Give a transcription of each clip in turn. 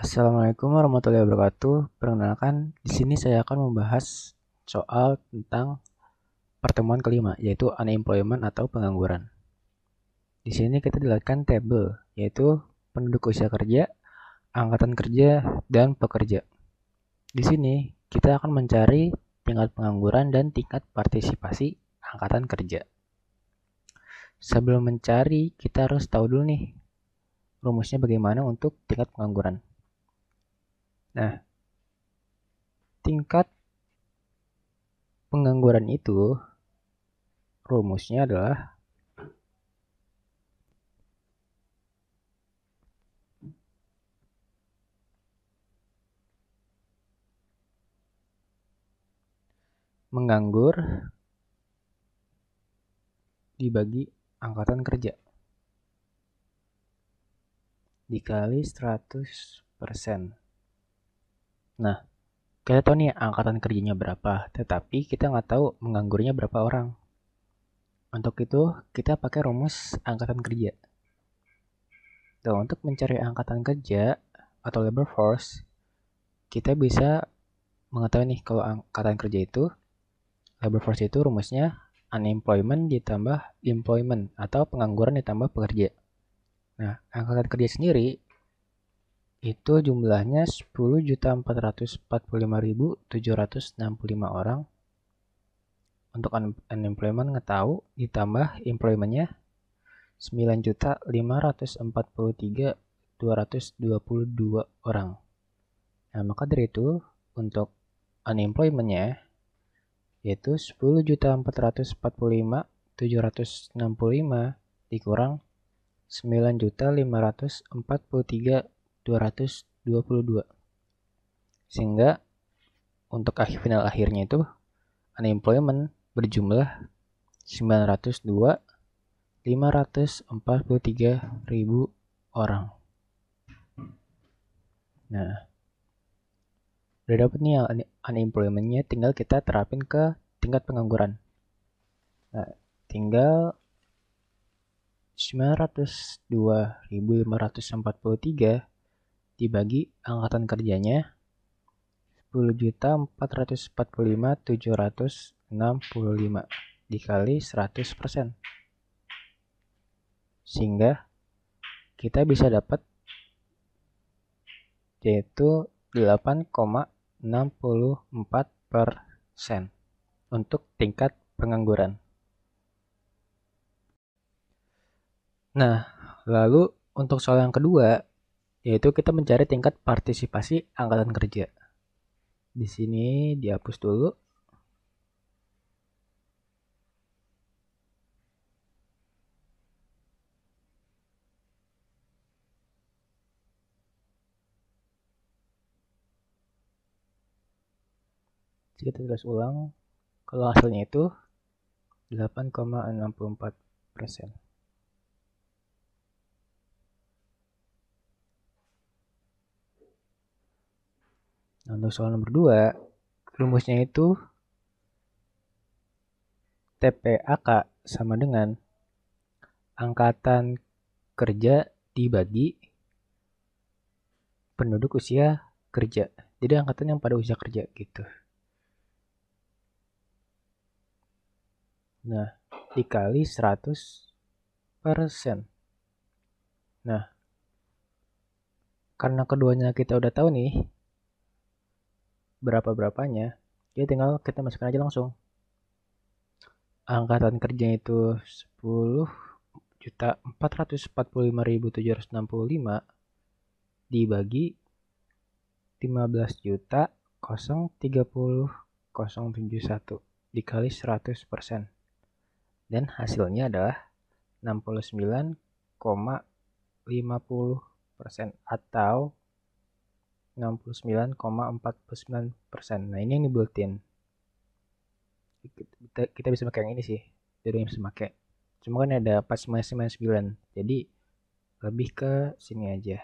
Assalamualaikum warahmatullahi wabarakatuh. Perkenalkan, di sini saya akan membahas soal tentang pertemuan kelima, yaitu unemployment atau pengangguran. Di sini kita dilihatkan tabel, yaitu penduduk usia kerja, angkatan kerja, dan pekerja. Di sini kita akan mencari tingkat pengangguran dan tingkat partisipasi angkatan kerja. Sebelum mencari, kita harus tahu dulu nih, rumusnya bagaimana untuk tingkat pengangguran. Nah, tingkat pengangguran itu rumusnya adalah menganggur dibagi angkatan kerja dikali 100%. Nah, kita tahu nih angkatan kerjanya berapa, tetapi kita nggak tahu menganggurnya berapa orang. Untuk itu, kita pakai rumus angkatan kerja. Dan untuk mencari angkatan kerja atau labor force, kita bisa mengetahui nih kalau angkatan kerja itu, labor force itu rumusnya unemployment ditambah employment atau pengangguran ditambah pekerja. Nah, angkatan kerja sendiri itu jumlahnya 10.445.765 orang. Untuk unemployment nggak tahu, ditambah employmentnya 9.543.222 orang. Nah, maka dari itu untuk unemploymentnya yaitu 10.445.765 dikurang 9.543.222. Sehingga untuk final akhirnya itu unemployment berjumlah 902.543.000 orang. Nah, udah dapet nih unemploymentnya, tinggal kita terapin ke tingkat pengangguran. Nah, tinggal 902.543 dibagi angkatan kerjanya 10.445.765 dikali 100%. Sehingga kita bisa dapat yaitu 8,64% untuk tingkat pengangguran. Nah, lalu untuk soal yang kedua, yaitu kita mencari tingkat partisipasi angkatan kerja. Di sini dihapus dulu. Kita tulis ulang. Kalau hasilnya itu 8,64%. Nah, untuk soal nomor 2, rumusnya itu TPAK sama dengan angkatan kerja dibagi penduduk usia kerja. Jadi angkatan yang pada usia kerja gitu. Nah, dikali 100%. Nah, karena keduanya kita udah tahu nih berapa-berapanya, jadi tinggal kita masukkan aja langsung. Angkatan kerja itu 10.445.765 dibagi 15.030.071 dikali 100%. Dan hasilnya adalah 69,50% atau 69,49%. Nah, ini yang dibuletin. Kita bisa pakai yang ini sih. Jadi yang bisa pakai. Cuma kan ada pas 99. Jadi lebih ke sini aja.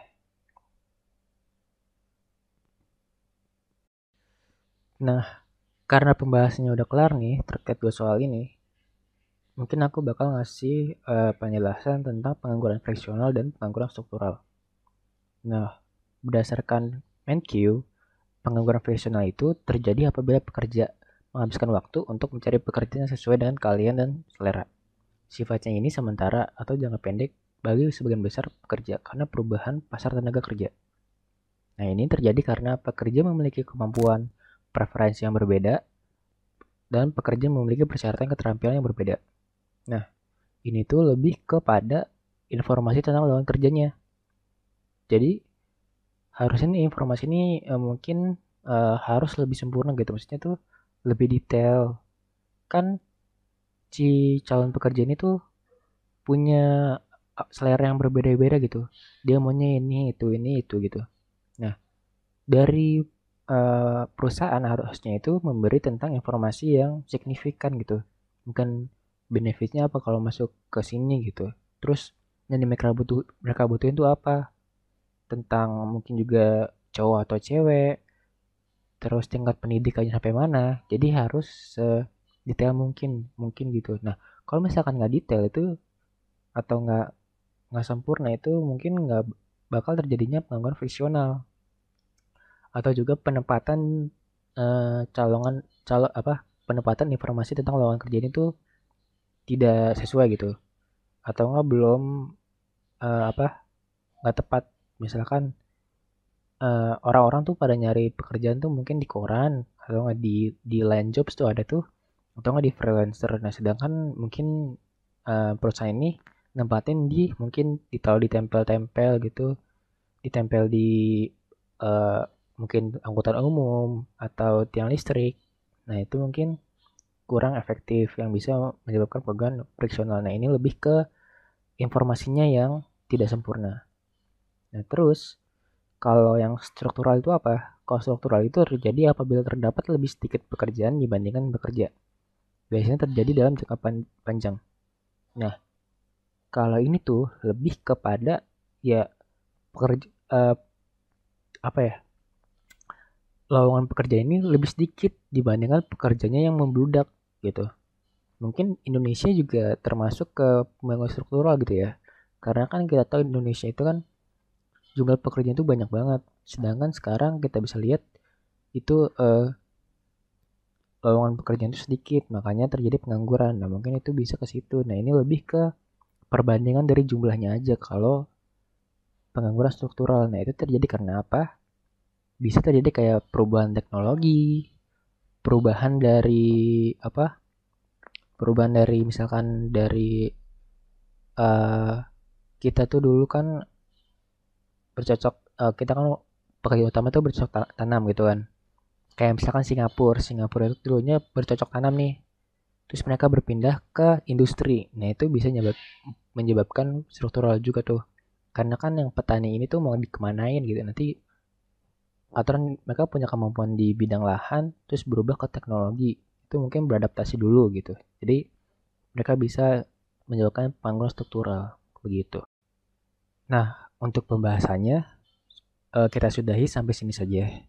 Nah, karena pembahasannya udah kelar nih terkait dua soal ini, mungkin aku bakal ngasih penjelasan tentang pengangguran friksional dan pengangguran struktural. Nah, Berdasarkan MenQ, pengangguran profesional itu terjadi apabila pekerja menghabiskan waktu untuk mencari pekerjaan yang sesuai dengan keahlian dan selera. Sifatnya ini sementara atau jangka pendek bagi sebagian besar pekerja karena perubahan pasar tenaga kerja. Nah, ini terjadi karena pekerja memiliki kemampuan, preferensi yang berbeda, dan pekerja memiliki persyaratan keterampilan yang berbeda. Nah, ini tuh lebih kepada informasi tentang lowongan kerjanya. Jadi, harusnya nih informasi ini mungkin harus lebih sempurna gitu. Maksudnya tuh lebih detail. Kan si calon pekerja ini tuh punya selera yang berbeda-beda gitu. Dia maunya ini, itu gitu. Nah, dari perusahaan harusnya itu memberi tentang informasi yang signifikan gitu. Bukan benefitnya apa kalau masuk ke sini gitu. Terus yang mereka butuhin itu apa? Tentang mungkin juga cowok atau cewek, terus tingkat pendidikannya sampai mana. Jadi harus sedetail mungkin gitu. Nah, kalau misalkan nggak detail itu atau nggak sempurna itu mungkin nggak bakal terjadinya pengangguran fungsional atau juga penempatan calongan calon apa penempatan informasi tentang lowongan kerja ini tuh tidak sesuai gitu atau nggak belum apa nggak tepat misalkan orang-orang tuh pada nyari pekerjaan tuh mungkin di koran atau nggak di line jobs tuh ada tuh atau nggak di freelancer. Nah sedangkan mungkin perusahaan ini nempatin di mungkin ditaruh ditempel-tempel gitu ditempel di eh, mungkin angkutan umum atau tiang listrik. Nah itu mungkin kurang efektif yang bisa menyebabkan perubahan friksional. Nah ini lebih ke informasinya yang tidak sempurna. Nah terus kalau yang struktural itu apa? Kalau struktural itu terjadi apabila terdapat lebih sedikit pekerjaan dibandingkan bekerja. Biasanya terjadi dalam jangka panjang. Nah, kalau ini tuh lebih kepada ya pekerja apa ya? Lowongan pekerja ini lebih sedikit dibandingkan pekerjanya yang membludak gitu. Mungkin Indonesia juga termasuk ke pembangunan struktural gitu ya. Karena kan kita tahu Indonesia itu kan jumlah pekerjaan itu banyak banget. Sedangkan sekarang kita bisa lihat itu lowongan pekerjaan itu sedikit, makanya terjadi pengangguran. Nah, mungkin itu bisa ke situ. Nah, ini lebih ke perbandingan dari jumlahnya aja kalau pengangguran struktural. Nah, itu terjadi karena apa? Bisa terjadi kayak perubahan teknologi, perubahan dari apa? Perubahan dari misalkan dari uh, kita tuh dulu kan bercocok kita kan pekerja utama tuh bercocok tanam gitu kan. Kayak misalkan Singapura itu dulunya bercocok tanam nih. Terus mereka berpindah ke industri. Nah, itu bisa menyebabkan struktural juga tuh. Karena kan yang petani ini tuh mau dikemanain gitu. Nanti aturan mereka punya kemampuan di bidang lahan, terus berubah ke teknologi. Itu mungkin beradaptasi dulu gitu. Jadi mereka bisa menyebabkan pengangguran struktural begitu. Nah, untuk pembahasannya kita sudahi sampai sini saja.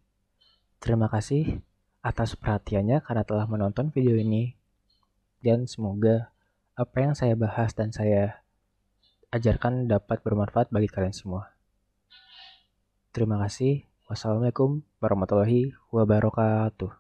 Terima kasih atas perhatiannya karena telah menonton video ini dan semoga apa yang saya bahas dan saya ajarkan dapat bermanfaat bagi kalian semua. Terima kasih. Wassalamualaikum warahmatullahi wabarakatuh.